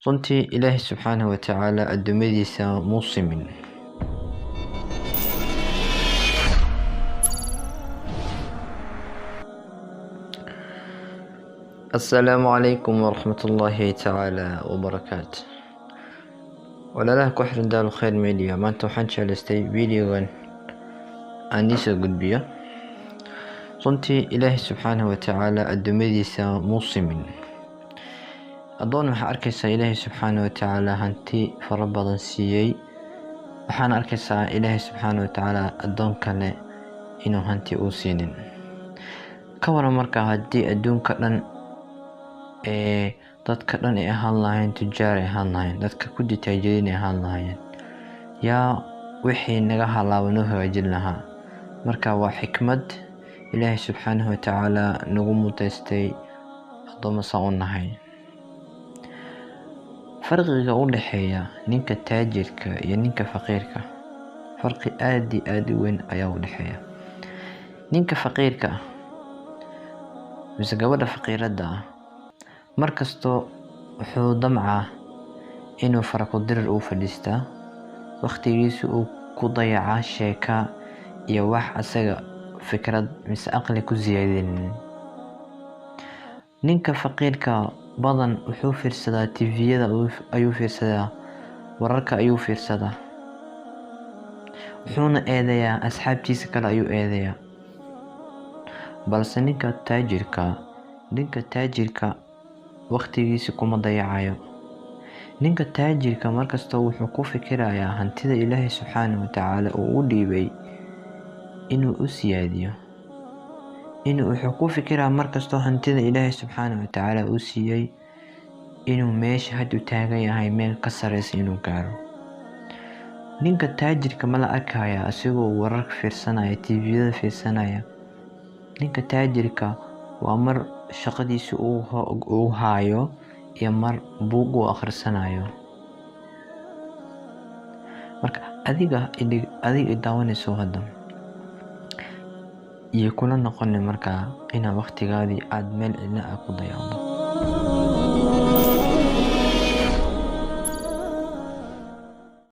runtii Ilaahay subxaanahu wa tacaala addoommadiisa muu simin. Assalaamu calaykum waraxmatullaahi tacaala wabarakaatu. walaalaha ku xiran Daal Khayr Media, maanta waxaan jeclaystay videogan aan idiin soo gudbiyo. runtii Ilaahay subxaanahu wa tacaala addoommadiisa muu simin. addoon waxaa arkaysaa Ilaahay subxaanahu wa tacaala hanti fara badan siiyey, waxaana arkaysaa Ilaahay subxaanahu wa tacaala addoon kale inuu hanti uu siinin. ka waran markaa haddii adduunka dhan dadka dhan ay ahaan lahayn tujaar, ay ahaan lahayn dadka ku taajiriin, ay ahaan lahayn yaa wixii naga halaaba noo hagaajin lahaa. marka waa xikmad Ilaahay subxaanahu wa tacaala nagu mudaystay addoommo saan u nahay. farqiga u dhexeeya ninka taajirka iyo ninka faqiirka, farqi aad iyo aad u weyn ayaa u dhexeeya. ninka faqiirka mise gabadha faqiiradda ah markastoo wuxuu damcaa inuu faraku-dirir u fadhiistaa, waqtigiisa uu ku dayacaa sheeka iyo wax asaga fikrad mise aqli ku siyaadinin. ninka faqiirka badan wuxuu fiirsadaa tviyada, ayuu fiirsadaa wararka, ayuu fiirsadaa, wuxuuna eedeeyaa asxaabtiisa kale ayuu eedeeyaa. balse ninka taajirka waqtigiisa kuma dayacayo. ninka taajirka markasta wuxuu ku fikirayaa hantida Ilaahay subxaanahu wa tacaala uu u dhiibay inuu u siyaadiyo. wuxuu ku fikiraa markastoo hantida Ilaahay subxaanahu wa tacaala uu siiyey inuu meesha had u taagan yahay meel ka sareysa inuu gaaro. ninka taajirka ma la arkaya asigoo wararka fiirsanaya, tviyada fiirsanaya. ninka taajirka waa mar shaqadiisa uu haayo iyo mar buug uu akhrisanayo. marka adiga daawanayso hadda iyo kula noqonin markaa inaad waqtigaadii aad meel cidla ah ku dayacdo.